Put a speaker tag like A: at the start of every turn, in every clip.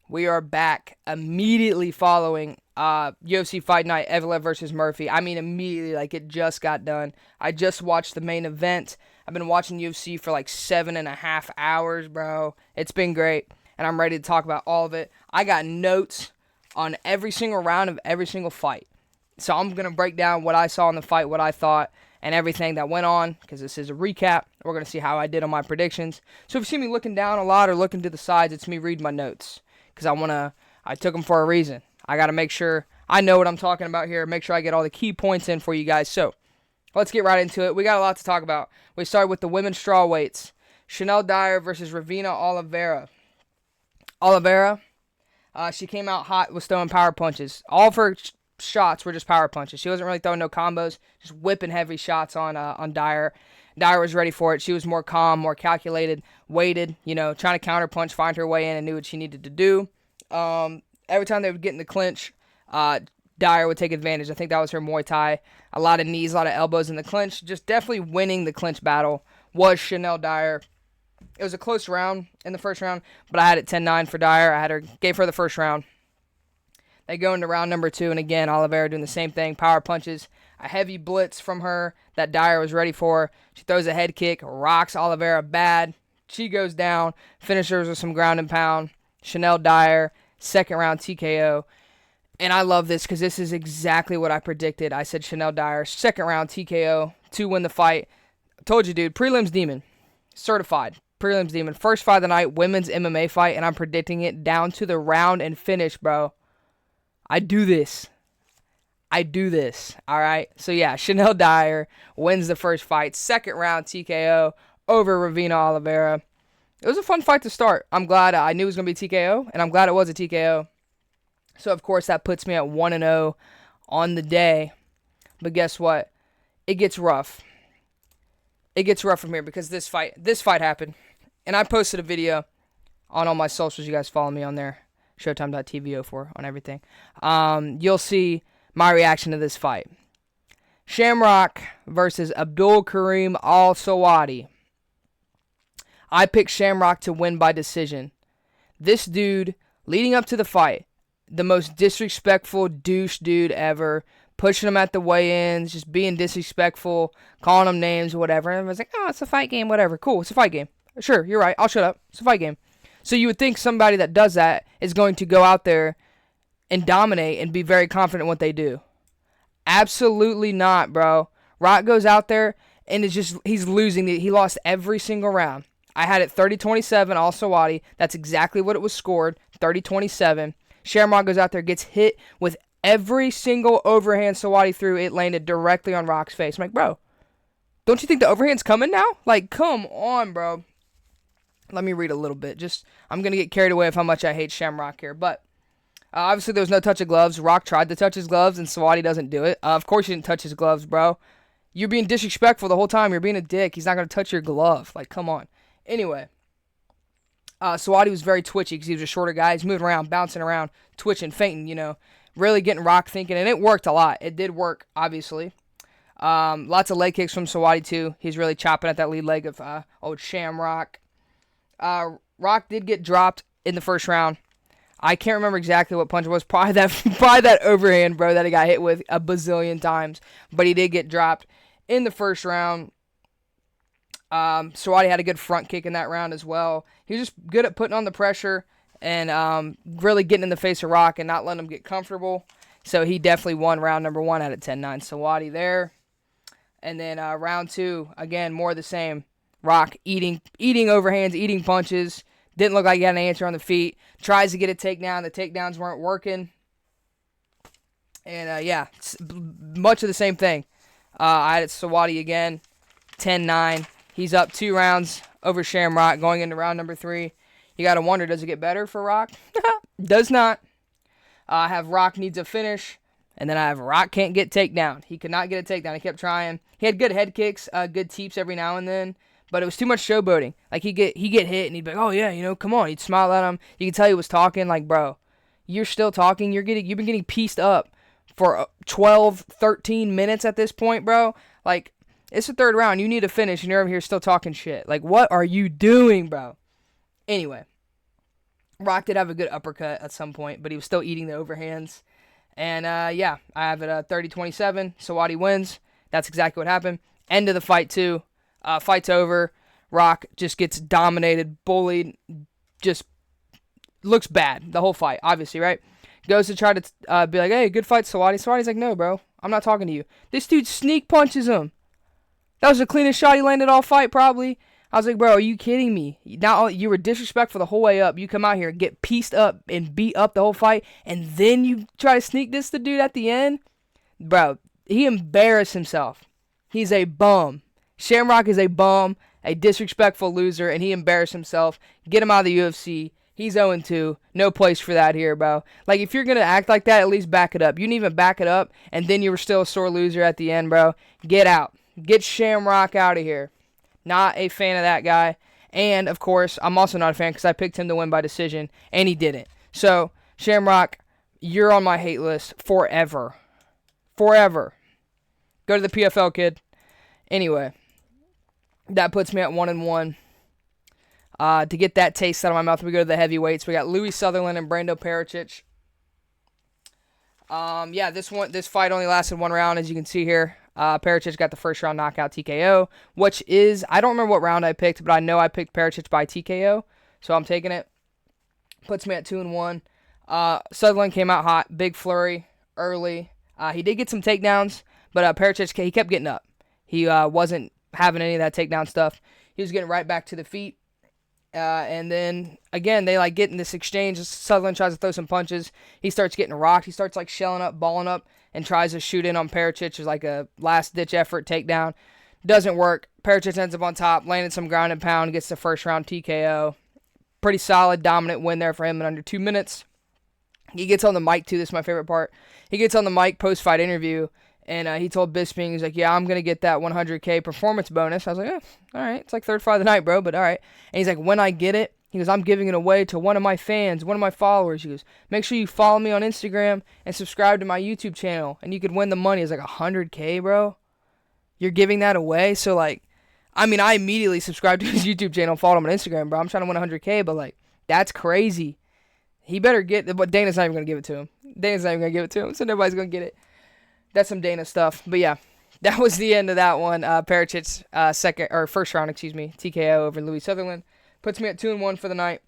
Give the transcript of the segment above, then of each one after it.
A: We are back immediately following UFC Fight Night, Evloev versus Murphy. I mean, immediately, like it just got done. I just watched the main event. I've been watching UFC for like 7.5 hours, bro. It's been great, and I'm ready to talk about all of it. I got notes on every single round of every single fight. So I'm going to break down what I saw in the fight, what I thought, and everything that went on, because this is a recap. We're going to see how I did on my predictions. So if you see me looking down a lot or looking to the sides, it's me reading my notes, because I took them for a reason. I got to make sure I know what I'm talking about here, make sure I get all the key points in for you guys. So let's get right into it. We got a lot to talk about. We started with the women's strawweights. Chanel Dyer versus Ravina Oliveira. She came out hot, was throwing power punches. All of her shots were just power punches. She wasn't really throwing no combos, just whipping heavy shots on Dyer. Dyer was ready for it. She was more calm, more calculated, waited, trying to counter punch, find her way in, and knew what she needed to do. Every time they would get in the clinch, Dyer would take advantage. I think that was her Muay Thai. A lot of knees, a lot of elbows in the clinch. Just definitely winning the clinch battle was Chanel Dyer. It was a close round in the first round, but I had it 10-9 for Dyer. Gave her the first round. They go into round number 2, and again, Oliveira doing the same thing. Power punches, a heavy blitz from her that Dyer was ready for. She throws a head kick, rocks Oliveira bad. She goes down, finishes with some ground and pound. Chanel Dyer, second round TKO. And I love this because this is exactly what I predicted. I said Chanel Dyer, second round TKO to win the fight. I told you, dude, prelims demon. Certified. Prelims demon. First fight of the night, women's MMA fight, and I'm predicting it down to the round and finish, bro. I do this. All right? So, yeah, Chanel Dyer wins the first fight. Second round TKO over Ravina Oliveira. It was a fun fight to start. I'm glad I knew it was going to be TKO, and I'm glad it was a TKO. So, of course, that puts me at 1-0 on the day. But guess what? It gets rough. It gets rough from here because this fight happened. And I posted a video on all my socials. You guys follow me on there. Showtime.tv04 on everything. You'll see my reaction to this fight. Shamrock versus Abdul Karim Al Sawadi. I picked Shamrock to win by decision. This dude, leading up to the fight, the most disrespectful douche dude ever, pushing him at the weigh-ins, just being disrespectful, calling him names, whatever. And I was like, oh, it's a fight game, whatever. Cool, it's a fight game. Sure, you're right. I'll shut up. It's a fight game. So you would think somebody that does that is going to go out there and dominate and be very confident in what they do. Absolutely not, bro. Rock goes out there and he's losing. He lost every single round. I had it 30-27, Al Sawadi. That's exactly what it was scored, 30-27. Shamrock goes out there, gets hit with every single overhand Sawadi threw. It landed directly on Rock's face. I'm like, bro, don't you think the overhand's coming now? Like, come on, bro. Let me read a little bit. I'm going to get carried away with how much I hate Shamrock here. But obviously there was no touch of gloves. Rock tried to touch his gloves, and Sawadi doesn't do it. Of course he didn't touch his gloves, bro. You're being disrespectful the whole time. You're being a dick. He's not going to touch your glove. Like, come on. Anyway, Sawadi was very twitchy because he was a shorter guy. He's moving around, bouncing around, twitching, fainting, really getting Rock thinking. And it worked a lot. It did work, obviously. Lots of leg kicks from Sawadi, too. He's really chopping at that lead leg of old Shamrock. Rock did get dropped in the first round. I can't remember exactly what punch it was. Probably that overhand, bro, that he got hit with a bazillion times. But he did get dropped in the first round. Sawadi had a good front kick in that round as well. He was just good at putting on the pressure and really getting in the face of Rock and not letting him get comfortable. So he definitely won round number 1 out of 10-9. Sawadi there. And then round 2, again, more of the same. Rock eating overhands, eating punches. Didn't look like he had an answer on the feet. Tries to get a takedown. The takedowns weren't working. And, much of the same thing. I had it Sawadi again, 10-9. He's up 2 rounds over Shamrock going into round number 3. You got to wonder, does it get better for Rock? Does not. I have Rock needs a finish. And then I have Rock can't get takedown. He could not get a takedown. He kept trying. He had good head kicks, good teeps every now and then. But it was too much showboating. Like, he'd get hit, and he'd be like, oh, yeah, come on. He'd smile at him. You could tell he was talking. Like, bro, you're still talking. You've been getting pieced up for 12, 13 minutes at this point, bro. Like, it's the third round. You need to finish, and you're over here still talking shit. Like, what are you doing, bro? Anyway, Rock did have a good uppercut at some point, but he was still eating the overhands. And yeah, I have it 30-27. Sawadi wins. That's exactly what happened. End of the fight, too. Fight's over. Rock just gets dominated, bullied, just looks bad the whole fight, obviously, right? Goes to try to be like, hey, good fight, Sawadi. Sawadi's like, no, bro, I'm not talking to you. This dude sneak punches him. That was the cleanest shot he landed all fight, probably. I was like, bro, are you kidding me? Now you were disrespectful the whole way up. You come out here and get pieced up and beat up the whole fight, and then you try to sneak this the dude at the end? Bro, he embarrassed himself. He's a bum. Shamrock is a bum, a disrespectful loser, and he embarrassed himself. Get him out of the UFC. He's 0-2. No place for that here, bro. Like, if you're going to act like that, at least back it up. You didn't even back it up, and then you were still a sore loser at the end, bro. Get out. Get Shamrock out of here. Not a fan of that guy. And, of course, I'm also not a fan because I picked him to win by decision, and he didn't. So, Shamrock, you're on my hate list forever. Forever. Go to the PFL, kid. Anyway, that puts me at 1-1. To get that taste out of my mouth, we go to the heavyweights. We got Louis Sutherland and Brando Pericic. Yeah, this fight only lasted one round, as you can see here. Pericic got the first round knockout TKO, which is, I don't remember what round I picked, but I know I picked Pericic by TKO, so I'm taking it. Puts me at 2-1. Sutherland came out hot, big flurry early. He did get some takedowns, but Pericic, he kept getting up. He wasn't having any of that takedown stuff. He was getting right back to the feet. And then, again, they like get in this exchange. Sutherland tries to throw some punches. He starts getting rocked. He starts like shelling up, balling up, and tries to shoot in on Pericic as like a last-ditch effort takedown. Doesn't work. Pericic ends up on top, landing some ground and pound, gets the first round TKO. Pretty solid, dominant win there for him in under 2 minutes. He gets on the mic, too. This is my favorite part. He gets on the mic post-fight interview, and he told Bisping, he's like, yeah, I'm going to get that 100K performance bonus. I was like, all right. It's like third fight of the night, bro, but all right. And he's like, when I get it, he goes, I'm giving it away to one of my fans, one of my followers. He goes, make sure you follow me on Instagram and subscribe to my YouTube channel, and you could win the money. It's like 100K, bro. You're giving that away? So, like, I mean, I immediately subscribed to his YouTube channel, followed him on Instagram, bro. I'm trying to win 100K, but, like, that's crazy. He better get it, but Dana's not even going to give it to him. Dana's not even going to give it to him, so nobody's going to get it. That's some Dana stuff. But yeah, that was the end of that one. Pericic's first round, TKO over Louis Sutherland. Puts me at 2-1 for the night.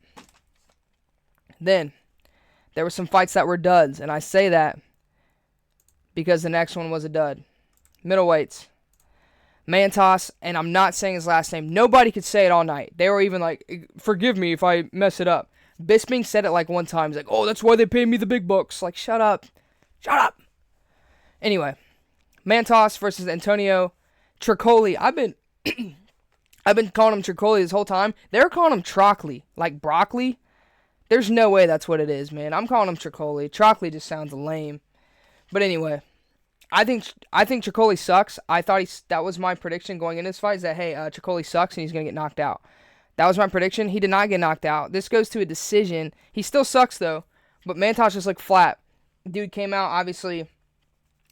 A: Then, there were some fights that were duds, and I say that because the next one was a dud. Middleweights. Mantas, and I'm not saying his last name. Nobody could say it all night. They were even like, forgive me if I mess it up. Bisping said it like one time. He's like, oh, that's why they pay me the big bucks. Like, shut up. Shut up. Anyway, Mantas versus Antonio Tricoli. I've been calling him Tricoli this whole time. They're calling him Trockley, like broccoli. There's no way that's what it is, man. I'm calling him Tricoli. Trockley just sounds lame. But anyway, I think Tricoli sucks. I thought that was my prediction going into this fight, is that, hey, Tricoli sucks and he's going to get knocked out. That was my prediction. He did not get knocked out. This goes to a decision. He still sucks, though. But Mantas just looked flat. Dude came out, obviously,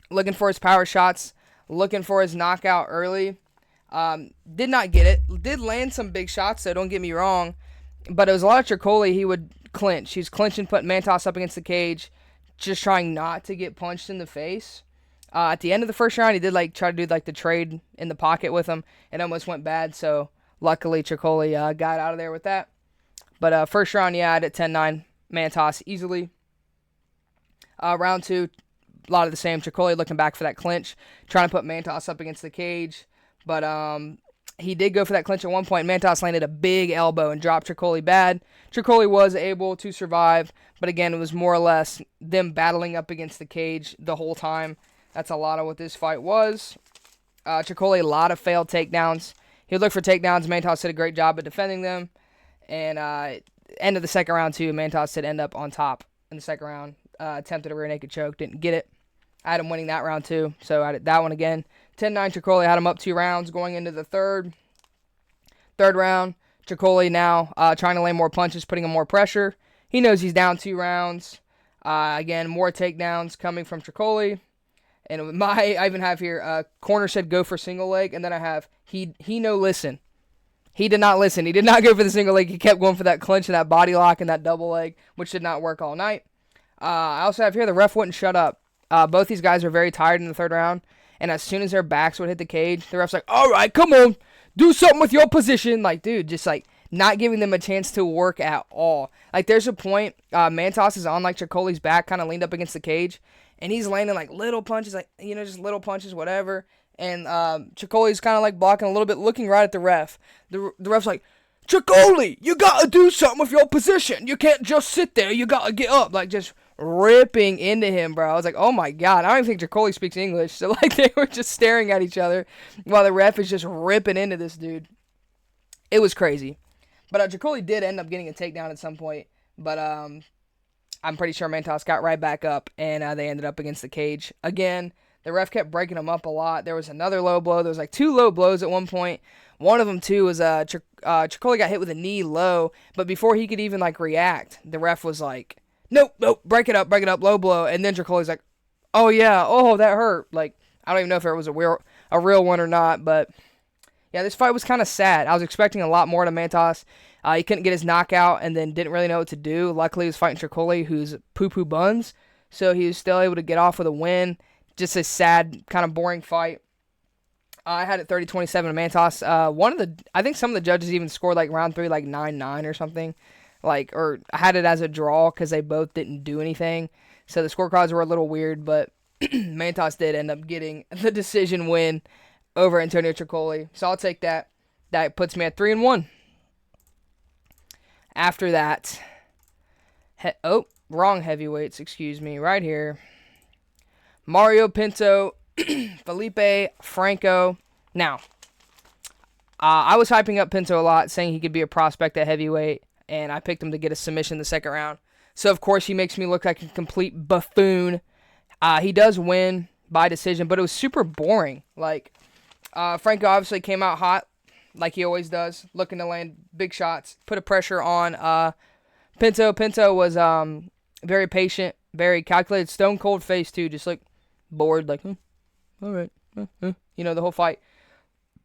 A: looking for his power shots, looking for his knockout early. Did not get it. Did land some big shots, so don't get me wrong. But it was a lot of Tricoli. He would clinch. He's clinching, putting Mantas up against the cage, just trying not to get punched in the face. At the end of the first round, he did try to do the trade in the pocket with him. It almost went bad, so luckily Tricoli got out of there with that. But first round, yeah, I had it 10-9. Mantas easily. Round two, a lot of the same. Tricoli looking back for that clinch, trying to put Mantas up against the cage. But he did go for that clinch at one point. Mantas landed a big elbow and dropped Tricoli bad. Tricoli was able to survive, but again, it was more or less them battling up against the cage the whole time. That's a lot of what this fight was. Tricoli, a lot of failed takedowns. He would look for takedowns. Mantas did a great job at defending them. And end of the second round, too, Mantas did end up on top in the second round. Attempted a rear naked choke, didn't get it. I had him winning that round, too, so I had that one again. 10-9, Tricoli had him up 2 rounds going into the third round. Tricoli now trying to land more punches, putting him more pressure. He knows he's down 2 rounds. Again, more takedowns coming from Tricoli. And I even have here, corner said go for single leg, and then I have he no listen. He did not listen. He did not go for the single leg. He kept going for that clinch and that body lock and that double leg, which did not work all night. I also have here the ref wouldn't shut up. Both these guys are very tired in the third round, and as soon as their backs would hit the cage, the ref's like, all right, come on, do something with your position. Like, dude, just like not giving them a chance to work at all. Like, there's a point, Mantas is on like Chicoli's back, kind of leaned up against the cage, and he's landing like little punches, like, you know, just little punches, whatever. And Chicoli's kind of like blocking a little bit, looking right at the ref. The ref's like, Chicoli, you got to do something with your position. You can't just sit there. You got to get up. Like, just ripping into him, bro. I was like, oh, my God. I don't even think Chicoli speaks English. So, like, they were just staring at each other while the ref is just ripping into this dude. It was crazy. But Chicoli did end up getting a takedown at some point. But I'm pretty sure Mantas got right back up, and they ended up against the cage again. The ref kept breaking him up a lot. There was another low blow. There was like 2 low blows at one point. One of them, too, was Chicoli got hit with a knee low. But before he could even, like, react, the ref was like, nope, break it up, low blow. And then Chicoli's like, oh, yeah, oh, that hurt. Like, I don't even know if it was a real one or not. But, yeah, this fight was kind of sad. I was expecting a lot more to Mantas. He couldn't get his knockout and then didn't really know what to do. Luckily, he was fighting Chicoli, who's poo-poo buns. So he was still able to get off with a win. Just a sad, kind of boring fight. I had it 30-27 to Mantas. I think some of the judges even scored like round 3, like 9-9 or something. Like, or I had it as a draw because they both didn't do anything. So the scorecards were a little weird, but Mantas did end up getting the decision win over Antonio Chicoli. So I'll take that. That puts me at 3-1. After that, wrong heavyweights, excuse me, right here. Mario Pinto, Felipe Franco. Now, I was hyping up Pinto a lot, saying he could be a prospect at heavyweight, and I picked him to get a submission in the second round. So, of course, he makes me look like a complete buffoon. He does win by decision, but it was super boring. Like, Franco obviously came out hot, like he always does, looking to land big shots, put a pressure on Pinto. Pinto was very patient, very calculated, stone cold face, too, just like bored, like, all right, you know, the whole fight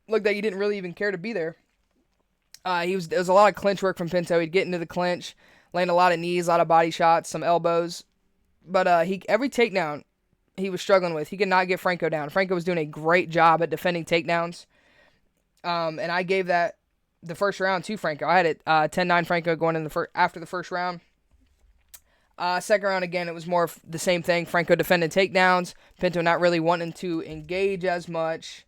A: looked like he didn't really even care to be there. There was a lot of clinch work from Pinto. He'd get into the clinch, land a lot of knees, a lot of body shots, some elbows, but every takedown he was struggling with, he could not get Franco down. Franco was doing a great job at defending takedowns, and I gave that the first round to Franco. I had it 10-9 Franco going in after the first round. Second round, again, it was more of the same thing. Franco defended takedowns. Pinto not really wanting to engage as much.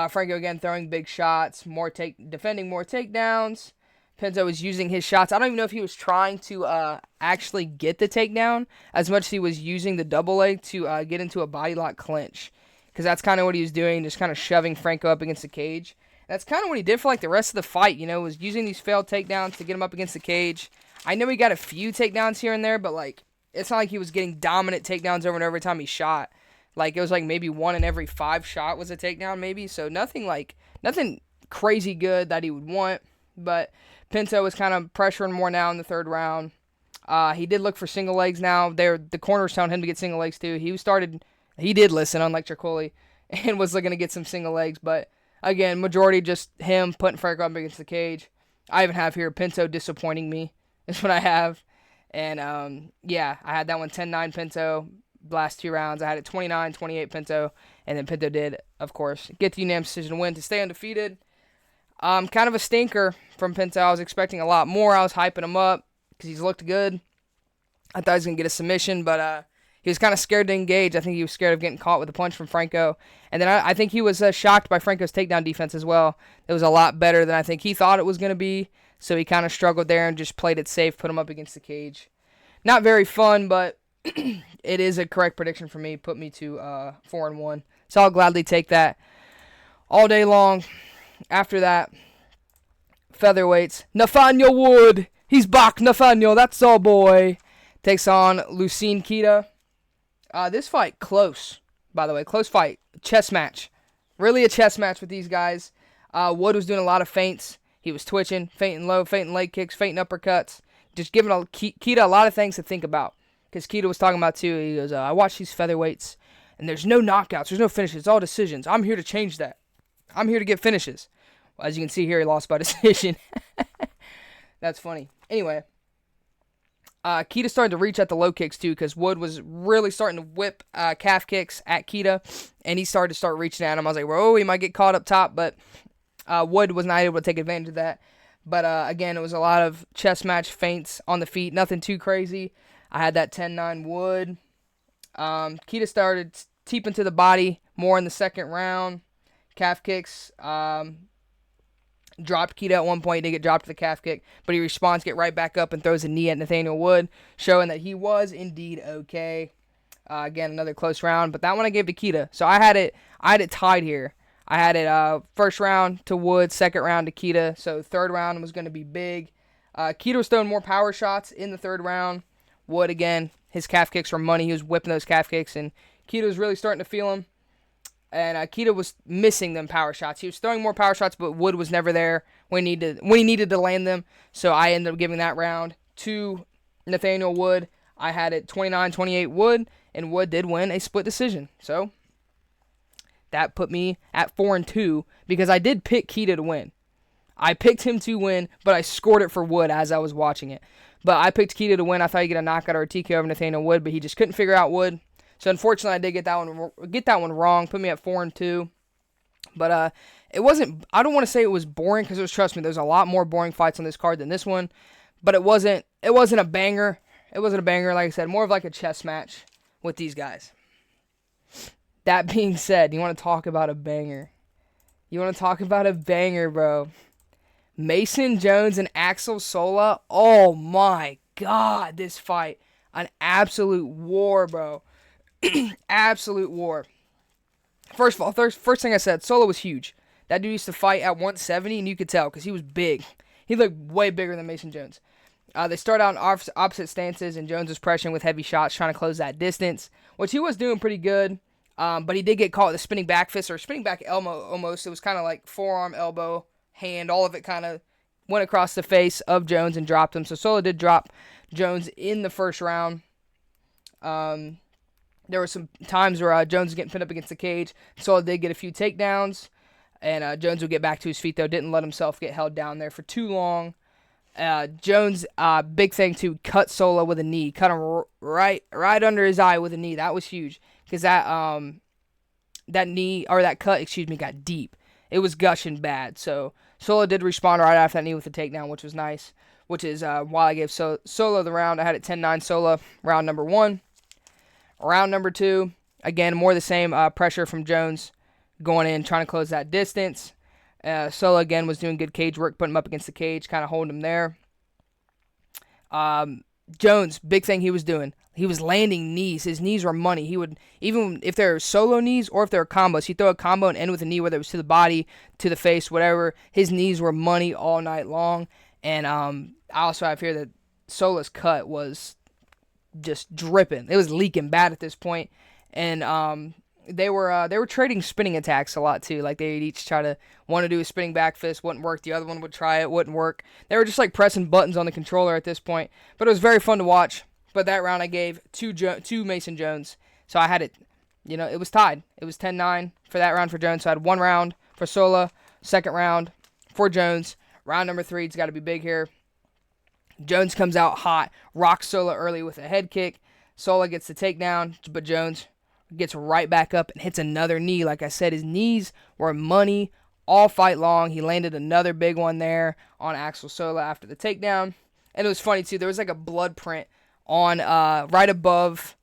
A: Franco, again, throwing big shots, defending more takedowns. Pinto was using his shots. I don't even know if he was trying to actually get the takedown as much as he was using the double leg to get into a body lock clinch. Because that's kind of what he was doing, just kind of shoving Franco up against the cage. That's kind of what he did for like the rest of the fight, you know, was using these failed takedowns to get him up against the cage. I know he got a few takedowns here and there, but, like, it's not like he was getting dominant takedowns over and over every time he shot. Like, it was, like, maybe 1 in every 5 shot was a takedown, maybe. So, nothing crazy good that he would want. But Pinto was kind of pressuring more now in the third round. He did look for single legs now. The corners telling him to get single legs, too. He did listen, unlike Chicoli, and was looking to get some single legs. But, again, majority just him putting Franco up against the cage. I even have here Pinto disappointing me. Is what I have. And, yeah, I had that one 10-9 Pinto. Last 2 rounds, I had it 29-28 Pinto. And then Pinto did, of course, get the unanimous decision win to stay undefeated. Kind of a stinker from Pinto. I was expecting a lot more. I was hyping him up because he's looked good. I thought he was going to get a submission, but he was kind of scared to engage. I think he was scared of getting caught with a punch from Franco. And then I think he was shocked by Franco's takedown defense as well. It was a lot better than I think he thought it was going to be. So he kind of struggled there and just played it safe, put him up against the cage. Not very fun, but it is a correct prediction for me. Put me to 4-1. So I'll gladly take that all day long. After that, featherweights. Nathaniel Wood. He's back, Nathaniel. That's our boy. Takes on Lucene Kita. This fight, close, by the way. Close fight. Chess match. Really a chess match with these guys. Wood was doing a lot of feints. He was twitching, feinting low, feinting leg kicks, feinting uppercuts. Just giving Kita a lot of things to think about. Because Kita was talking about, too, he goes, I watch these featherweights, and there's no knockouts, there's no finishes, it's all decisions. I'm here to change that. I'm here to get finishes. As you can see here, he lost by decision. That's funny. Anyway, Kita started to reach at the low kicks too, because Wood was really starting to whip calf kicks at Kita, and he started to start reaching at him. I was like, whoa, he might get caught up top, but Wood was not able to take advantage of that. But again, it was a lot of chess match feints on the feet, nothing too crazy. I had that 10-9 Wood. Kita started teeping to the body more in the second round. Calf kicks. Dropped Kita at one point. He did get dropped to the calf kick, but he responds, get right back up, and throws a knee at Nathaniel Wood, showing that he was indeed okay. Again, another close round, but that one I gave to Kita. So I had it tied here. I had it first round to Wood, second round to Kita. So third round was going to be big. Kita was throwing more power shots in the third round. Wood, again, his calf kicks were money. He was whipping those calf kicks, and Kita was really starting to feel him. And Kita was missing them power shots. He was throwing more power shots, but Wood was never there when he needed to land them. So I ended up giving that round to Nathaniel Wood. I had it 29-28 Wood, and Wood did win a split decision. So that put me at 4-2 because I did pick Kita to win. I picked him to win, but I scored it for Wood as I was watching it. But I picked Kita to win. I thought he'd get a knockout or a TKO over Nathaniel Wood, but he just couldn't figure out Wood. So unfortunately, I did get that one wrong. Put me at 4-2. But it wasn't. I don't want to say it was boring because trust me, there's a lot more boring fights on this card than this one. But it wasn't a banger. It wasn't a banger, like I said, more of like a chess match with these guys. That being said, you want to talk about a banger? Bro. Mason Jones and Axel Sola. Oh my God, this fight, an absolute war, bro. Absolute war. First of all, first thing I said, Sola was huge. That dude used to fight at 170, and you could tell because he was big. He looked way bigger than Mason Jones. They start out in opposite stances, and Jones was pressuring with heavy shots, trying to close that distance, which he was doing pretty good. But he did get caught with a spinning back fist or spinning back elbow almost. It was kind of like forearm, elbow, hand. All of it kind of went across the face of Jones and dropped him. So Sola did drop Jones in the first round. There were some times where Jones was getting pinned up against the cage. Sola did get a few takedowns. And Jones would get back to his feet, though. Didn't let himself get held down there for too long. Jones, big thing, too, cut Sola with a knee. Cut him right under his eye with a knee. That was huge. Because that knee, or that cut, got deep. It was gushing bad. So Sola did respond right after that knee with a takedown, which was nice. Which is why I gave Sola the round. I had it 10-9 Sola, round number 1. Round number 2, again, more of the same pressure from Jones going in, trying to close that distance. Sola, again, was doing good cage work, putting him up against the cage, kind of holding him there. Jones, big thing he was doing, he was landing knees. His knees were money. He would, even if they're solo knees or if they're combos, he'd throw a combo and end with a knee, whether it was to the body, to the face, whatever. His knees were money all night long. And I also have here that Sola's cut was just dripping. It was leaking bad at this point. And they were trading spinning attacks a lot too. Like they'd each try to want to do a spinning back fist, wouldn't work. The other one would try it, wouldn't work. They were just like pressing buttons on the controller at this point. But it was very fun to watch. But that round I gave to Mason Jones. So I had it, it was tied. It was 10-9 for that round for Jones. So I had one round for Sola, second round for Jones. Round number 3, it's got to be big here. Jones comes out hot, rocks Sola early with a head kick. Sola gets the takedown, but Jones gets right back up and hits another knee. Like I said, his knees were money all fight long. He landed another big one there on Axel Sola after the takedown. And it was funny, too. There was like a blood print on right above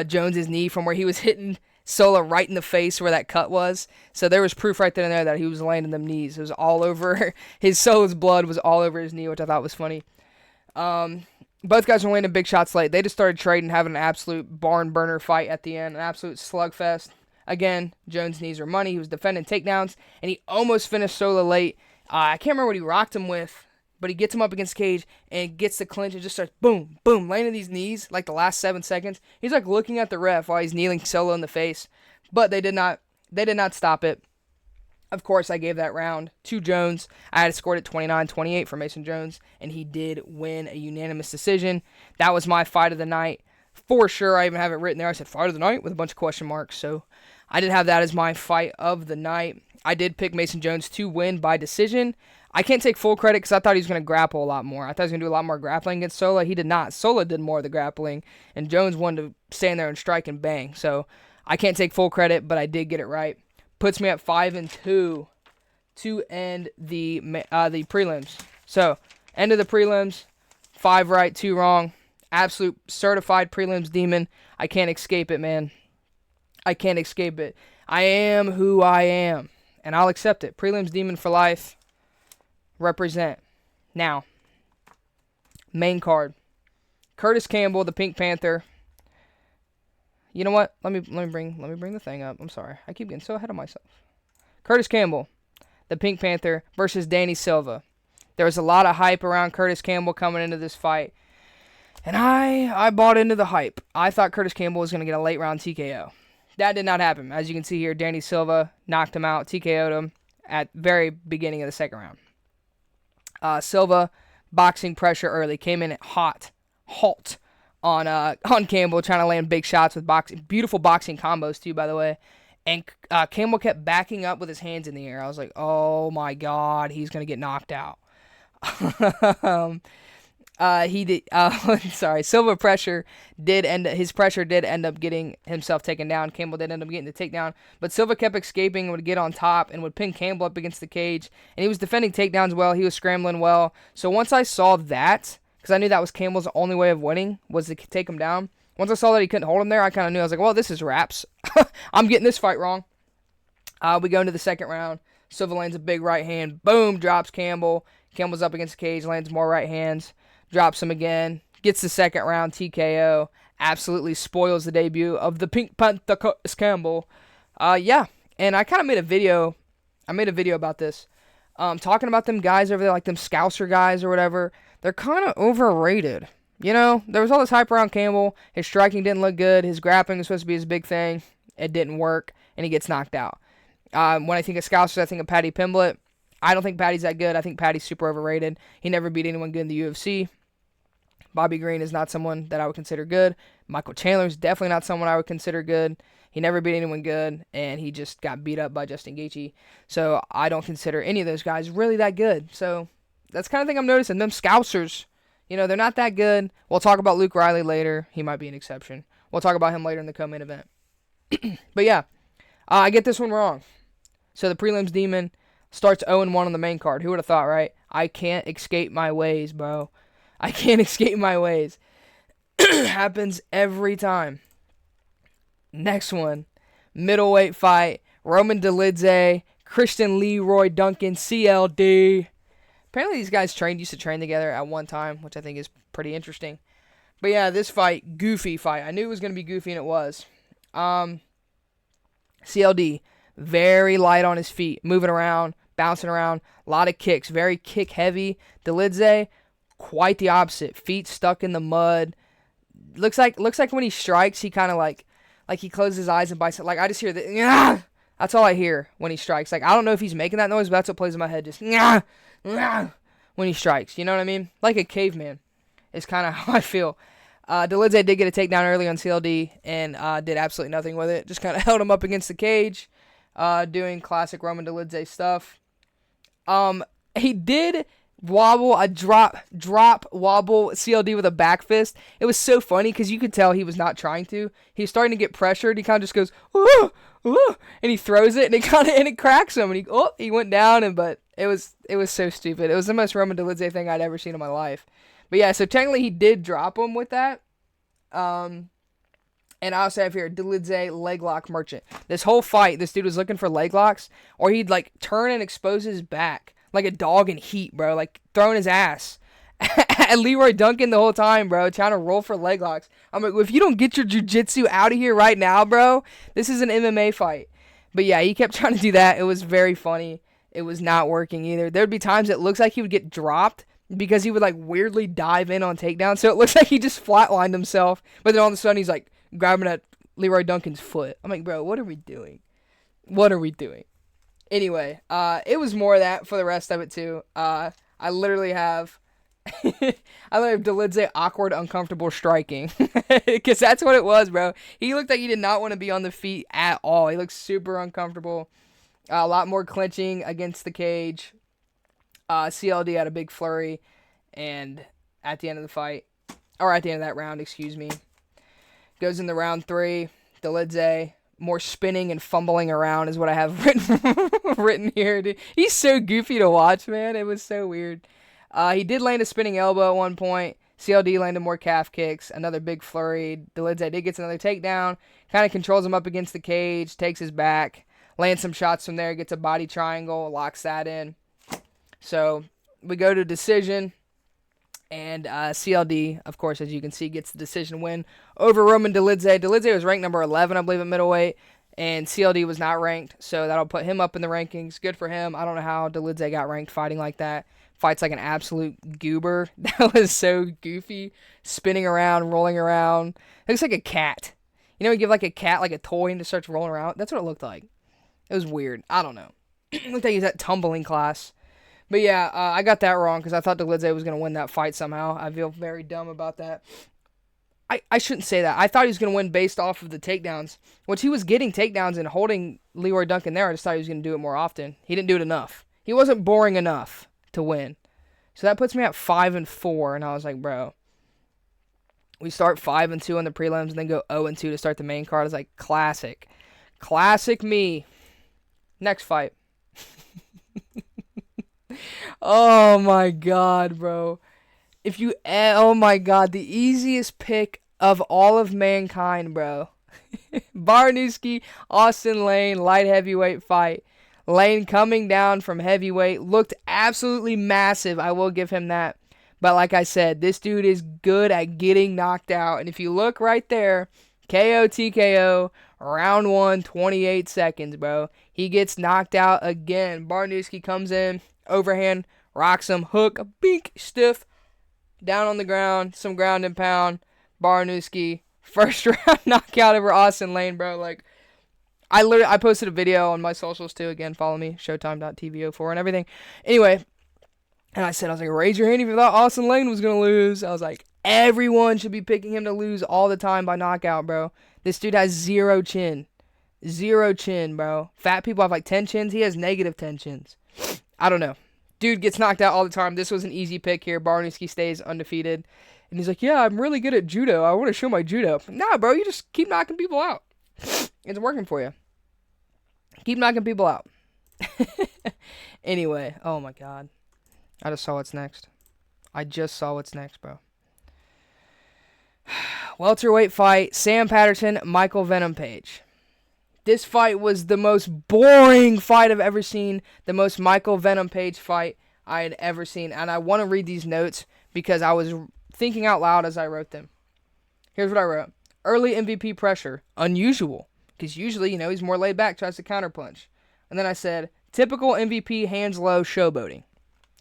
A: Jones's knee from where he was hitting Sola right in the face where that cut was. So there was proof right then and there that he was landing them knees. It was all over. His Sola's blood was all over his knee, which I thought was funny. Both guys were landing big shots late. They just started trading, having an absolute barn burner fight at the end, an absolute slugfest. Again, Jones' knees are money. He was defending takedowns, and he almost finished Sola late. I can't remember what he rocked him with, but he gets him up against the cage and gets the clinch and just starts boom, boom, landing these knees like the last 7 seconds. He's like looking at the ref while he's kneeling Sola in the face, but they did not stop it. Of course, I gave that round to Jones. I had scored it 29-28 for Mason Jones, and he did win a unanimous decision. That was my fight of the night for sure. I even have it written there. I said fight of the night with a bunch of question marks. So I did have that as my fight of the night. I did pick Mason Jones to win by decision. I can't take full credit because I thought he was going to grapple a lot more. I thought he was going to do a lot more grappling against Sola. He did not. Sola did more of the grappling, and Jones wanted to stand there and strike and bang. So I can't take full credit, but I did get it right. Puts me at 5-2 to end the prelims. So, end of the prelims, 5 right, 2 wrong. Absolute certified prelims demon. I can't escape it, man. I can't escape it. I am who I am, and I'll accept it. Prelims demon for life. Represent. Now, main card. Curtis Campbell, the Pink Panther. You know what? Let me bring the thing up. I'm sorry. I keep getting so ahead of myself. Curtis Campbell, the Pink Panther versus Danny Silva. There was a lot of hype around Curtis Campbell coming into this fight. And I bought into the hype. I thought Curtis Campbell was going to get a late round TKO. That did not happen. As you can see here, Danny Silva knocked him out, TKO'd him at very beginning of the second round. Silva, boxing pressure early, came in at halt on Campbell, trying to land big shots with beautiful boxing combos too, by the way. And Campbell kept backing up with his hands in the air. I was like, oh my God, he's going to get knocked out. Silva pressure did end up getting himself taken down. Campbell did end up getting the takedown, but Silva kept escaping and would get on top and would pin Campbell up against the cage, and he was defending takedowns well. He was scrambling well. So once I saw that, because I knew that was Campbell's only way of winning, was to take him down. Once I saw that he couldn't hold him there, I kind of knew. I was like, well, this is wraps. I'm getting this fight wrong. We go into the second round. Silva lands a big right hand. Boom, drops Campbell. Campbell's up against the cage, lands more right hands. Drops him again. Gets the second round TKO. Absolutely spoils the debut of the Pink Panther Curtis Campbell. Yeah. And I kind of made a video. I made a video about this. Talking about them guys over there, like them Scouser guys or whatever. They're kind of overrated. You know, there was all this hype around Campbell. His striking didn't look good. His grappling was supposed to be his big thing. It didn't work, and he gets knocked out. When I think of Scousers, I think of Paddy Pimblett. I don't think Paddy's that good. I think Paddy's super overrated. He never beat anyone good in the UFC. Bobby Green is not someone that I would consider good. Michael Chandler is definitely not someone I would consider good. He never beat anyone good, and he just got beat up by Justin Gaethje. So I don't consider any of those guys really that good. So that's kind of thing I'm noticing. Them Scousers, you know, they're not that good. We'll talk about Luke Riley later. He might be an exception. We'll talk about him later in the co-main event. But yeah, I get this one wrong. So the prelims demon starts 0-1 on the main card. Who would have thought, right? I can't escape my ways, bro. I can't escape my ways. Happens every time. Next one. Middleweight fight. Roman Dolidze, Christian Leroy Duncan, CLD. Apparently these guys used to train together at one time, which I think is pretty interesting. But yeah, this fight, goofy fight. I knew it was going to be goofy, and it was. CLD, very light on his feet, moving around, bouncing around, a lot of kicks, very kick heavy. Dolidze, quite the opposite, feet stuck in the mud. Looks like when he strikes, he kind of like he closes his eyes and bites it. Like I just hear the yeah. That's all I hear when he strikes. Like I don't know if he's making that noise, but that's what plays in my head. Just yeah, when he strikes. You know what I mean? Like a caveman. Is kind of how I feel. Dolidze did get a takedown early on CLD and did absolutely nothing with it. Just kind of held him up against the cage, doing classic Roman Dolidze stuff. He did wobble, a drop wobble CLD with a back fist. It was so funny because you could tell he was not trying to. He was starting to get pressured. He kind of just goes, ooh, ooh, and he throws it, and it cracks him, and he went down, but it was so stupid. It was the most Roman Dolidze thing I'd ever seen in my life. But yeah, so technically he did drop him with that. And I also have here Dolidze leg lock merchant. This whole fight, this dude was looking for leg locks, or he'd like turn and expose his back like a dog in heat, bro. Like throwing his ass at Leroy Duncan the whole time, bro. Trying to roll for leg locks. I'm like, if you don't get your jiu-jitsu out of here right now, bro, this is an MMA fight. But yeah, he kept trying to do that. It was very funny. It was not working either. There'd be times it looks like he would get dropped because he would like weirdly dive in on takedown. So it looks like he just flatlined himself. But then all of a sudden he's like grabbing at Leroy Duncan's foot. I'm like, bro, what are we doing? What are we doing? Anyway, it was more of that for the rest of it too. I literally have I love Dolidze awkward, uncomfortable striking. Because that's what it was, bro. He looked like he did not want to be on the feet at all. He looked super uncomfortable. A lot more clinching against the cage. CLD had a big flurry. And at the end of the fight, or at the end of that round, excuse me, goes into round 3. Dolidze, more spinning and fumbling around is what I have written here. Dude. He's so goofy to watch, man. It was so weird. He did land a spinning elbow at one point. CLD landed more calf kicks. Another big flurry. Dolidze did get another takedown. Kind of controls him up against the cage. Takes his back. Lands some shots from there. Gets a body triangle. Locks that in. So we go to decision. And CLD, of course, as you can see, gets the decision win over Roman Dolidze. Dolidze was ranked number 11, I believe, at middleweight. And CLD was not ranked. So that'll put him up in the rankings. Good for him. I don't know how Dolidze got ranked fighting like that. Fights like an absolute goober. That was so goofy. Spinning around, rolling around. It looks like a cat. You know, you give like a cat like a toy and it starts rolling around. That's what it looked like. It was weird. I don't know. It looked like he was at tumbling class. But yeah, I got that wrong because I thought Dolidze was going to win that fight somehow. I feel very dumb about that. I shouldn't say that. I thought he was going to win based off of the takedowns, which he was getting takedowns and holding Leroy Duncan there. I just thought he was going to do it more often. He didn't do it enough. He wasn't boring enough to win. So that puts me at 5-4, and I was like, bro, we start 5-2 on the prelims and then go 0-2 to start the main card. I was like, classic. Classic me. Next fight. Oh my god, bro. Oh my god, the easiest pick of all of mankind, bro. Barnewski, Austin Lane, light heavyweight fight. Lane coming down from heavyweight looked absolutely massive. I will give him that. But like I said, this dude is good at getting knocked out. And if you look right there, KO TKO, round 1, 28 seconds, bro. He gets knocked out again. Barnewski comes in, overhand, rocks him, hook, a bink, stiff, down on the ground, some ground and pound. Barnewski, first round knockout over Austin Lane, bro. Like, I posted a video on my socials too. Again, follow me, showtime.tv04 and everything. Anyway, and I was like, raise your hand if you thought Austin Lane was going to lose. I was like, everyone should be picking him to lose all the time by knockout, bro. This dude has zero chin. Zero chin, bro. Fat people have like 10 chins. He has negative 10 chins. I don't know. Dude gets knocked out all the time. This was an easy pick here. Barnewski stays undefeated. And he's like, yeah, I'm really good at judo. I want to show my judo. Nah, bro, you just keep knocking people out. It's working for you. Keep knocking people out. Anyway, oh my god. I just saw what's next. Bro. Welterweight fight. Sam Patterson, Michael Venom Page. This fight was the most boring fight I've ever seen. The most Michael Venom Page fight I had ever seen. And I want to read these notes because I was thinking out loud as I wrote them. Here's what I wrote. Early MVP pressure. Unusual. Because usually, he's more laid back, tries to counterpunch. And then I said, typical MVP hands low showboating.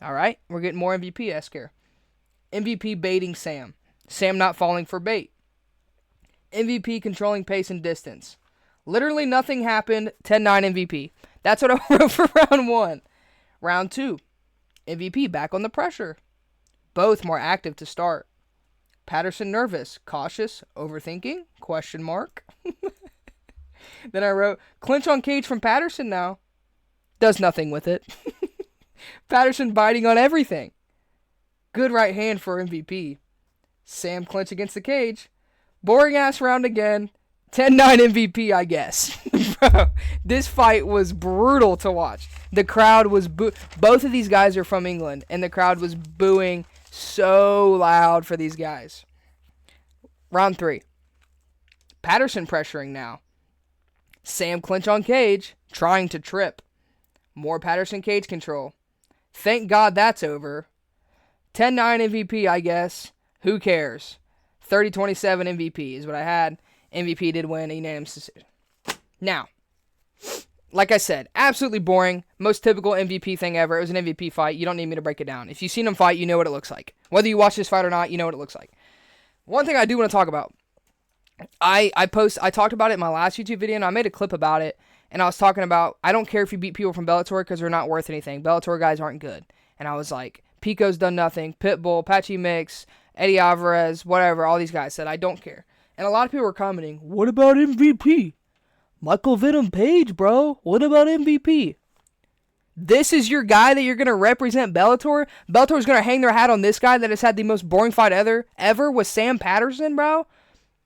A: Alright, we're getting more MVP-esque here. MVP baiting Sam. Sam not falling for bait. MVP controlling pace and distance. Literally nothing happened. 10-9 MVP. That's what I wrote for round 1. Round 2. MVP back on the pressure. Both more active to start. Patterson nervous, cautious, overthinking? Question mark. Then I wrote, clinch on cage from Patterson now. Does nothing with it. Patterson biting on everything. Good right hand for MVP. Sam clinch against the cage. Boring ass round again. 10-9 MVP, I guess. Bro, this fight was brutal to watch. The crowd was both of these guys are from England, and the crowd was booing so loud for these guys. Round 3. Patterson pressuring now. Sam clinch on cage, trying to trip. More Patterson cage control. Thank God that's over. 10-9 MVP, I guess. Who cares? 30-27 MVP is what I had. MVP did win a unanimous decision. Now, like I said, absolutely boring. Most typical MVP thing ever. It was an MVP fight. You don't need me to break it down. If you've seen him fight, you know what it looks like. Whether you watch this fight or not, you know what it looks like. One thing I do want to talk about. I talked about it in my last YouTube video, and I made a clip about it. And I was talking about, I don't care if you beat people from Bellator because they're not worth anything. Bellator guys aren't good. And I was like, Pico's done nothing. Pitbull, Patchy Mix, Eddie Alvarez, whatever, all these guys said, I don't care. And a lot of people were commenting, what about MVP? Michael Venom Page, bro. What about MVP? This is your guy that you're going to represent Bellator? Bellator's going to hang their hat on this guy that has had the most boring fight ever with Sam Patterson, bro?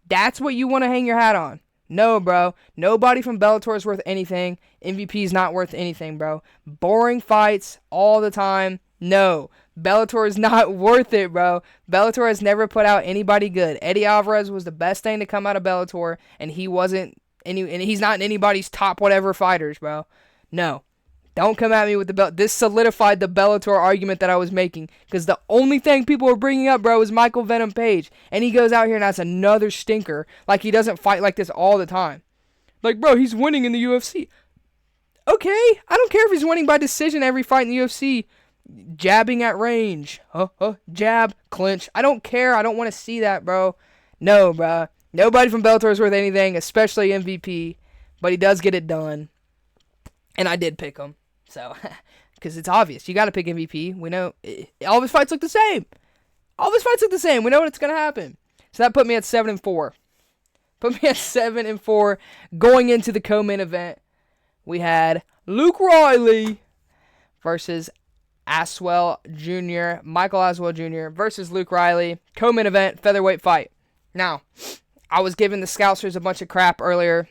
A: That's what you want to hang your hat on. No, bro. Nobody from Bellator is worth anything. MVP is not worth anything, bro. Boring fights all the time. No. Bellator is not worth it, bro. Bellator has never put out anybody good. Eddie Alvarez was the best thing to come out of Bellator, and he wasn't and he's not in anybody's top whatever fighters, bro. No. Don't come at me with the belt. This solidified the Bellator argument that I was making. Because the only thing people were bringing up, bro, is Michael Venom Page. And he goes out here and has another stinker. Like, he doesn't fight like this all the time. Like, bro, he's winning in the UFC. Okay. I don't care if he's winning by decision every fight in the UFC. Jabbing at range. Jab, clinch. I don't care. I don't want to see that, bro. No, bro. Nobody from Bellator is worth anything, especially MVP. But he does get it done. And I did pick him. So, because it's obvious. You got to pick MVP. We know all of his fights look the same. All of his fights look the same. We know what's going to happen. So that put me at 7-4. Put me at 7-4 going into the co-main event. We had Luke Riley versus Aswell Jr. Michael Aswell Jr. versus Luke Riley. Co-main event, featherweight fight. Now, I was giving the Scousers a bunch of crap earlier.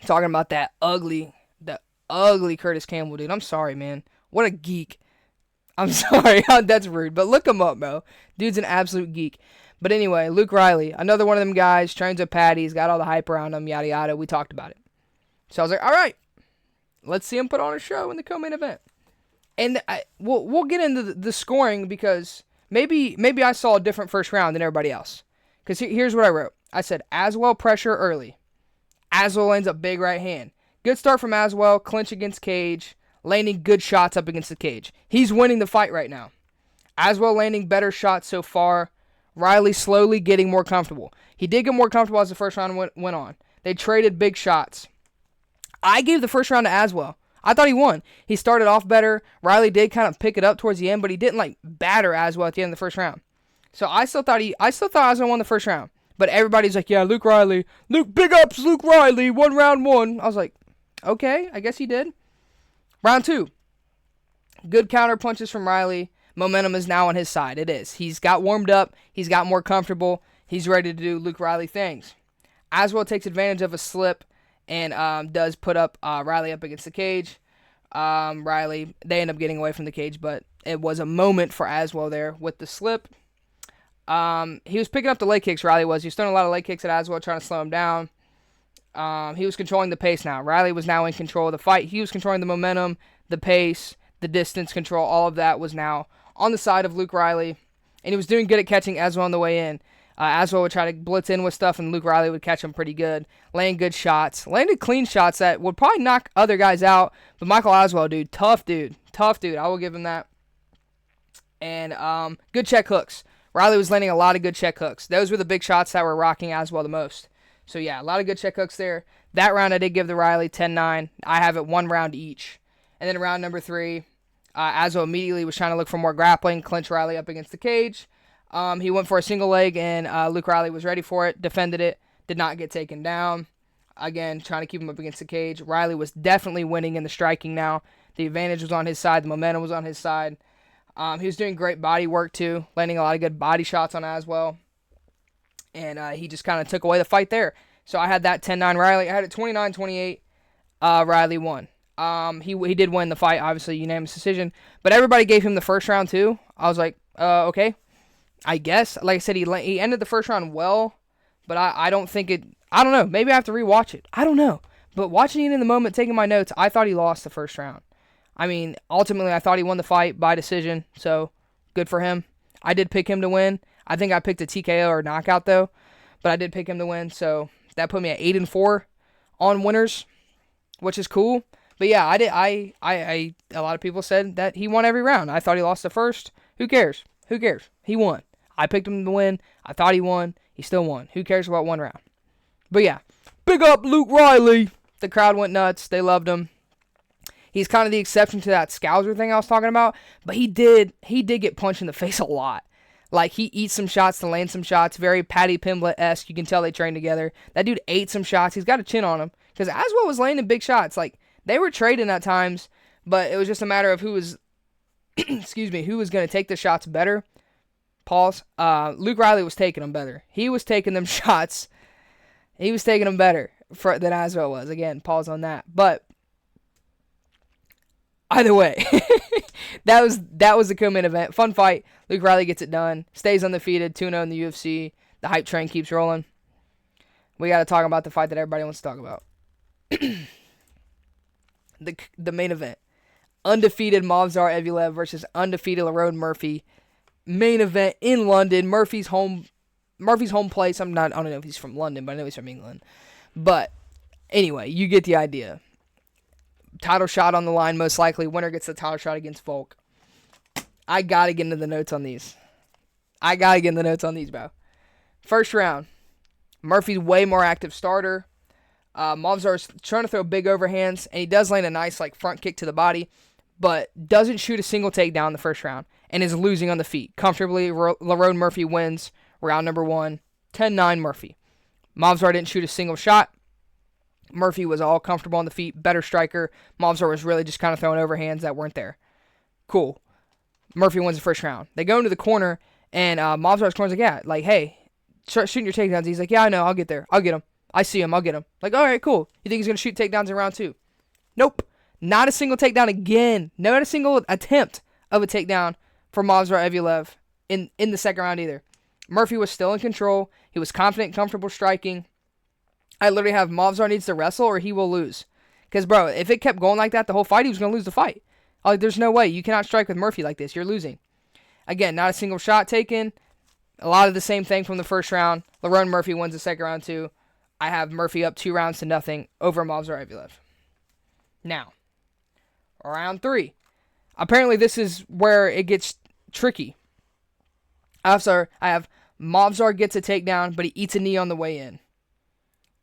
A: Talking about that ugly Curtis Campbell, dude. I'm sorry, man. What a geek. I'm sorry. That's rude. But look him up, bro. Dude's an absolute geek. But anyway, Luke Riley, another one of them guys, trains with Patty. He's got all the hype around him, yada, yada. We talked about it. So I was like, all right. Let's see him put on a show in the co-main event. And we'll get into the scoring because maybe I saw a different first round than everybody else. Because here's what I wrote. I said, Aswell pressure early. Aswell lands a big right hand. Good start from Aswell, clinch against cage, landing good shots up against the cage. He's winning the fight right now. Aswell landing better shots so far. Riley slowly getting more comfortable. He did get more comfortable as the first round went on. They traded big shots. I gave the first round to Aswell. I thought he won. He started off better. Riley did kind of pick it up towards the end, but he didn't batter Aswell at the end of the first round. So I still thought Aswell won the first round. But everybody's like, yeah, Luke Riley. Big ups, Luke Riley. Round one. I was like, okay, I guess he did. Round two. Good counter punches from Riley. Momentum is now on his side. It is. He's got warmed up. He's got more comfortable. He's ready to do Luke Riley things. Aswell takes advantage of a slip and does put up Riley up against the cage. Riley, they end up getting away from the cage, but it was a moment for Aswell there with the slip. He was picking up the leg kicks, Riley was. He was throwing a lot of leg kicks at Aswell, trying to slow him down. He was controlling the pace now. Riley was now in control of the fight. He was controlling the momentum, the pace, the distance control. All of that was now on the side of Luke Riley. And he was doing good at catching Aswell on the way in. Aswell would try to blitz in with stuff, and Luke Riley would catch him pretty good. Laying good shots. Landed clean shots that would probably knock other guys out. But Michael Aswell, dude. Tough dude. Tough dude. I will give him that. And good check hooks. Riley was landing a lot of good check hooks. Those were the big shots that were rocking Aswell the most. So, yeah, a lot of good check hooks there. That round I did give the Riley 10-9. I have it 1 round each. And then round number 3, Aswell immediately was trying to look for more grappling, clinch Riley up against the cage. He went for a single leg, and Luke Riley was ready for it, defended it, did not get taken down. Again, trying to keep him up against the cage. Riley was definitely winning in the striking now. The advantage was on his side. The momentum was on his side. He was doing great body work, too, landing a lot of good body shots on Aswell. And he just kind of took away the fight there. So I had that 10-9 Riley. I had it 29-28. Riley won. He did win the fight, obviously, unanimous decision. But everybody gave him the first round, too. I was like, okay. I guess. Like I said, he ended the first round well. But I don't think it... I don't know. Maybe I have to rewatch it. I don't know. But watching it in the moment, taking my notes, I thought he lost the first round. I mean, ultimately, I thought he won the fight by decision. So, good for him. I did pick him to win. I think I picked a TKO or knockout, though. But I did pick him to win. So, that put me at 8-4 on winners, which is cool. But yeah, a lot of people said that he won every round. I thought he lost the first. Who cares? He won. I picked him to win. I thought he won. He still won. Who cares about 1 round? But yeah, big up Luke Riley. The crowd went nuts. They loved him. He's kind of the exception to that Scouser thing I was talking about, but he did get punched in the face a lot. Like, he eats some shots to land some shots, very Paddy Pimblett-esque. You can tell they trained together. That dude ate some shots. He's got a chin on him. Because Aswell was landing big shots. Like, they were trading at times, but it was just a matter of who was, who was going to take the shots better. Pause. Luke Riley was taking them better. He was taking them shots. He was taking them better than Aswell was. Again, pause on that. But either way, that was the co-main event. Fun fight. Luke Riley gets it done. Stays undefeated. 2-0 in the UFC. The hype train keeps rolling. We got to talk about the fight that everybody wants to talk about. The main event. Undefeated Movsar Evloev versus undefeated Lerone Murphy. Main event in London. Murphy's home place. I don't know if he's from London, but I know he's from England. But anyway, you get the idea. Title shot on the line, most likely. Winner gets the title shot against Volk. I got to get into the notes on these. Bro. First round. Murphy's way more active starter. Movsar's trying to throw big overhands, and he does land a nice front kick to the body, but doesn't shoot a single takedown in the first round, and is losing on the feet. Comfortably, Lerone Murphy wins round number 1, 10-9 Murphy. Movsar didn't shoot a single shot. Murphy was all comfortable on the feet, better striker. Movsar was really just kind of throwing overhands that weren't there. Cool. Murphy wins the first round. They go into the corner, and Movsar's corner's hey, start shooting your takedowns. He's like, yeah, I know, I'll get there. I'll get him. I see him, I'll get him. Like, all right, cool. You think he's going to shoot takedowns in round 2? Nope. Not a single takedown again. Not a single attempt of a takedown for Movsar Evloev in the second round either. Murphy was still in control. He was confident, comfortable striking. I literally have Movsar needs to wrestle or he will lose. Because, bro, if it kept going like that the whole fight, he was going to lose the fight. Like, there's no way. You cannot strike with Murphy like this. You're losing. Again, not a single shot taken. A lot of the same thing from the first round. Lerone Murphy wins the second round too. I have Murphy up 2-0 over Movsar Evloev. Now, round 3. Apparently, this is where it gets tricky. I have Movsar gets a takedown, but he eats a knee on the way in.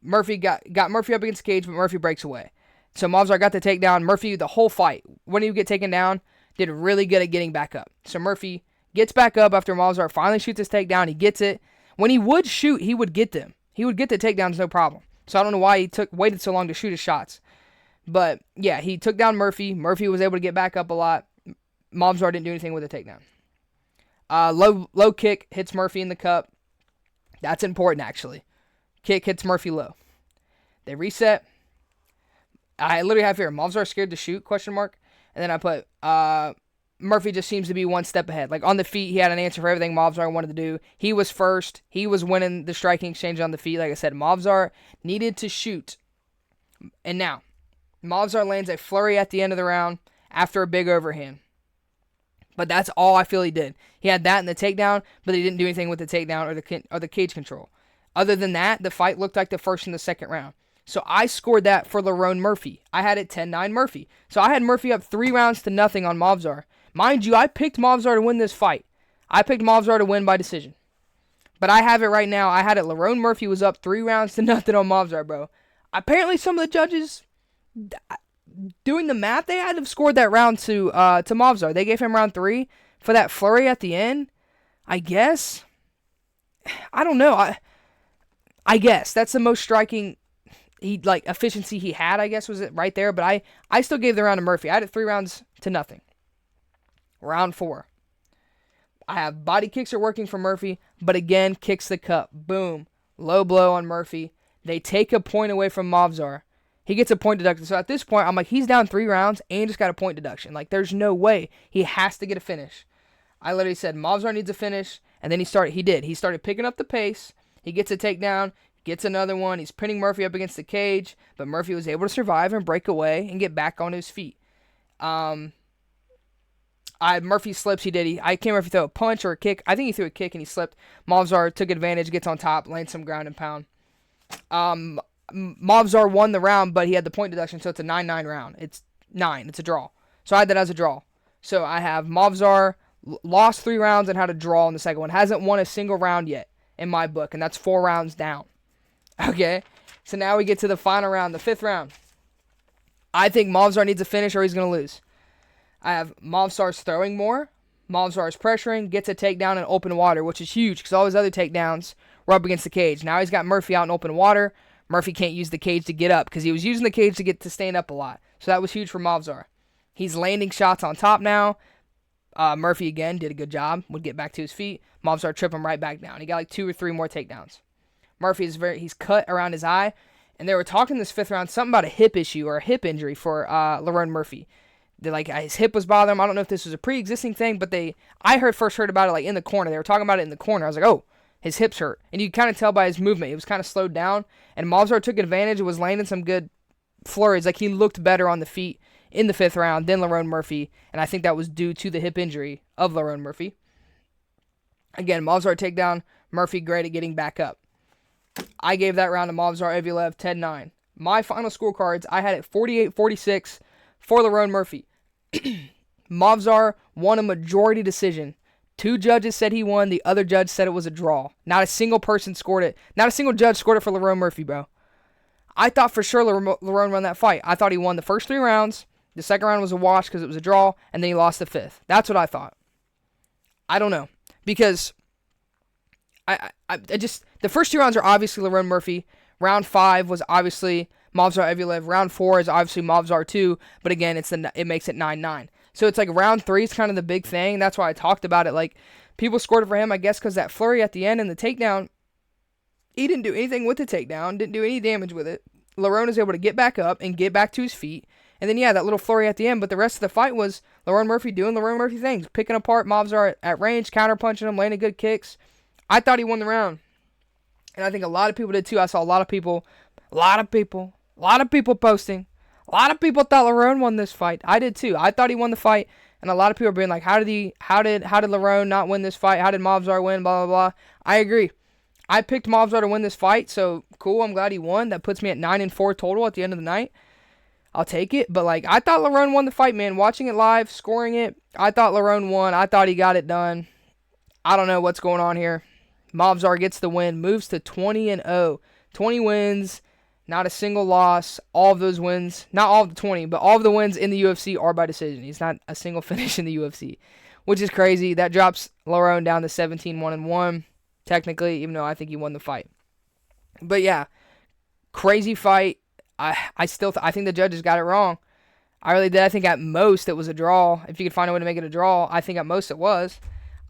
A: Murphy got Murphy up against the cage, but Murphy breaks away. So Movsar got the takedown. Murphy, the whole fight, when he would get taken down, did really good at getting back up. So Murphy gets back up after Movsar finally shoots his takedown. He gets it. When he would shoot, he would get them. He would get the takedowns, no problem. So I don't know why he waited so long to shoot his shots. But, yeah, he took down Murphy. Murphy was able to get back up a lot. Movsar didn't do anything with the takedown. Low kick hits Murphy in the cup. That's important, actually. Kick hits Murphy low. They reset. I literally have here, Movsar scared to shoot, ? And then I put, Murphy just seems to be one step ahead. Like, on the feet, he had an answer for everything Movsar wanted to do. He was first. He was winning the striking exchange on the feet. Like I said, Movsar needed to shoot. And now, Movsar lands a flurry at the end of the round after a big overhand. But that's all I feel he did. He had that in the takedown, but he didn't do anything with the takedown or the cage control. Other than that, the fight looked like the first and the second round. So I scored that for Lerone Murphy. I had it 10-9 Murphy. So I had Murphy up 3-0 on Movsar. Mind you, I picked Movsar to win this fight. I picked Movsar to win by decision. But I have it right now. I had it Lerone Murphy was up 3-0 on Movsar, bro. Apparently some of the judges, doing the math, they had to have scored that round to Movsar. They gave him round 3 for that flurry at the end. I guess. I don't know. I guess. That's the most striking efficiency he had, I guess, was it right there. But I still gave the round to Murphy. I had it 3-0. Round 4. I have body kicks are working for Murphy, but again, kicks the cup. Boom. Low blow on Murphy. They take a point away from Movsar. He gets a point deducted. So at this point, I'm like, he's down 3 rounds and just got a point deduction. Like, there's no way. He has to get a finish. I literally said, Movsar needs a finish, and then he did. He started picking up the pace. He gets a takedown, gets another one. He's pinning Murphy up against the cage, but Murphy was able to survive and break away and get back on his feet. Murphy slips, he did. I can't remember if he threw a punch or a kick. I think he threw a kick and he slipped. Movsar took advantage, gets on top, lands some ground and pound. Movsar won the round, but he had the point deduction, so it's a 9-9 round. It's 9. It's a draw. So I had that as a draw. So I have Movsar lost 3 rounds and had a draw in the second one. Hasn't won a single round yet in my book, and that's 4 rounds down. Okay? So now we get to the final round, the 5th round. I think Movsar needs a finish or he's going to lose. I have Movsar's throwing more. Movsar's pressuring, gets a takedown in open water, which is huge because all his other takedowns were up against the cage. Now he's got Murphy out in open water. Murphy can't use the cage to get up because he was using the cage to get to stand up a lot. So that was huge for Movsar. He's landing shots on top now. Murphy, again, did a good job. Would get back to his feet. Movsar tripped him right back down. He got like 2 or 3 more takedowns. Murphy he's cut around his eye. And they were talking this 5th round something about a hip issue or a hip injury for Lerone Murphy. His hip was bothering him. I don't know if this was a pre-existing thing, but I first heard about it like in the corner. They were talking about it in the corner. I was like, oh, his hips hurt. And you kind of tell by his movement. It was kind of slowed down. And Movsar took advantage. It was landing some good flurries. Like he looked better on the feet in the 5th round than Lerone Murphy. And I think that was due to the hip injury of Lerone Murphy. Again, Movsar takedown. Murphy great at getting back up. I gave that round to Movsar Evloev 10-9. My final scorecards, I had it 48-46 for Lerone Murphy. Movsar won a majority decision. 2 judges said he won. The other judge said it was a draw. Not a single person scored it. Not a single judge scored it for Lerone Murphy, bro. I thought for sure Lerone won that fight. I thought he won the first 3 rounds. The second round was a wash because it was a draw, and then he lost the 5th. That's what I thought. I don't know. Because I just, the first 2 rounds are obviously Lerone Murphy. Round 5 was obviously Movsar Evloev. Round 4 is obviously Movsar 2, but again, it makes it 9-9. So it's like round 3 is kind of the big thing. That's why I talked about it. Like, people scored it for him, I guess, because that flurry at the end and the takedown, he didn't do anything with the takedown, didn't do any damage with it. Lerone is able to get back up and get back to his feet. And then, yeah, that little flurry at the end, but the rest of the fight was Lerone Murphy doing Lerone Murphy things, picking apart Movsar at range, counter-punching him, landing good kicks. I thought he won the round. And I think a lot of people did too. I saw a lot of people posting. A lot of people thought Lerone won this fight. I did too. I thought he won the fight. And a lot of people are being like, how did Lerone not win this fight? How did Movsar win? Blah, blah, blah. I agree. I picked Movsar to win this fight, so cool. I'm glad he won. That puts me at 9-4 total at the end of the night. I'll take it. But like, I thought Lerone won the fight, man. Watching it live, scoring it, I thought Lerone won. I thought he got it done. I don't know what's going on here. Movsar gets the win, moves to 20-0. 20 wins, not a single loss. All of those wins, not all of the 20, but all of the wins in the UFC are by decision. He's not a single finish in the UFC, which is crazy. That drops Lerone down to 17-1-1, technically, even though I think he won the fight. But yeah, crazy fight. I think the judges got it wrong. I really did. I think at most it was a draw. If you could find a way to make it a draw, I think at most it was.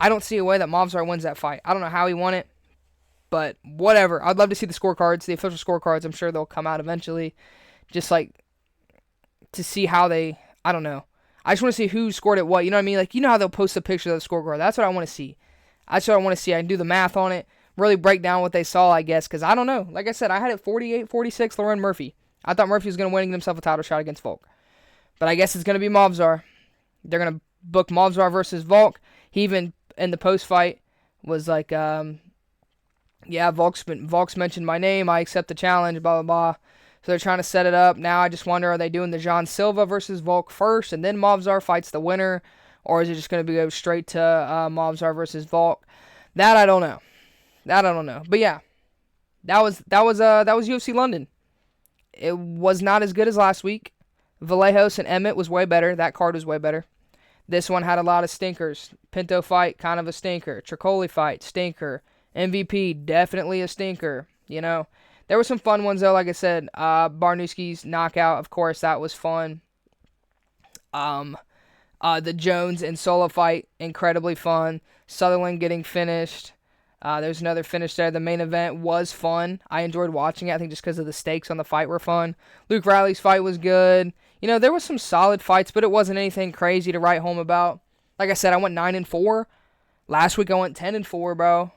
A: I don't see a way that Movsar wins that fight. I don't know how he won it, but whatever. I'd love to see the scorecards, the official scorecards. I'm sure they'll come out eventually, just like to see how I don't know. I just want to see who scored it what. You know what I mean? Like, you know how they'll post a picture of the scorecard. That's what I want to see. That's what I want to see. I can do the math on it, really break down what they saw, I guess, because I don't know. Like I said, I had it 48-46 Lerone Murphy. I thought Murphy was going to win and get himself a title shot against Volk. But I guess it's going to be Movsar. They're going to book Movsar versus Volk. He even, in the post-fight, was like, yeah, Volk's mentioned my name. I accept the challenge, blah, blah, blah. So they're trying to set it up. Now I just wonder, are they doing the John Silva versus Volk first, and then Movsar fights the winner? Or is it just going to go straight to Movsar versus Volk? That I don't know. But yeah, that was UFC London. It was not as good as last week. Vallejos and Emmett was way better. That card was way better. This one had a lot of stinkers. Pinto fight, kind of a stinker. Tricoli fight, stinker. MVP, definitely a stinker. You know, there were some fun ones though. Like I said, Barnowski's knockout, of course, that was fun. The Jones and Sola fight, incredibly fun. Sutherland getting finished. There's another finish there. The main event was fun. I enjoyed watching it. I think just because of the stakes on the fight were fun. Luke Riley's fight was good. You know, there was some solid fights, but it wasn't anything crazy to write home about. Like I said, I went 9-4. Last week I went 10-4, bro.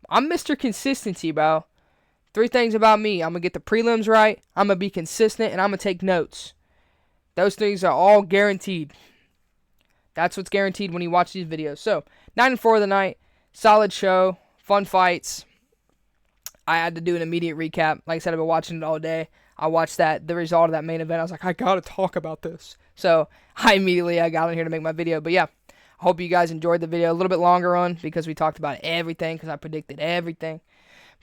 A: I'm Mr. Consistency, bro. 3 things about me. I'm going to get the prelims right. I'm going to be consistent, and I'm going to take notes. Those things are all guaranteed. That's what's guaranteed when you watch these videos. So, 9-4 of the night. Solid show. Fun fights. I had to do an immediate recap. Like I said, I've been watching it all day. I watched the result of that main event. I was like, I got to talk about this. So, I got in here to make my video. But yeah, I hope you guys enjoyed the video. A little bit longer on because we talked about everything because I predicted everything.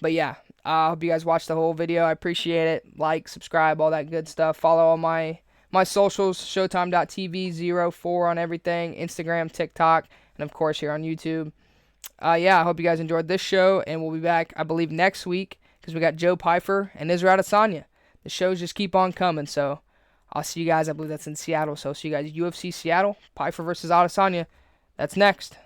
A: But yeah, I hope you guys watched the whole video. I appreciate it. Like, subscribe, all that good stuff. Follow all my My socials, showtime.tv04 on everything, Instagram, TikTok, and of course here on YouTube. Yeah, I hope you guys enjoyed this show, and we'll be back, I believe, next week because we got Joe Pfeiffer and Israel Adesanya. The shows just keep on coming, so I'll see you guys. I believe that's in Seattle, so I'll see you guys UFC Seattle, Pfeiffer versus Adesanya. That's next.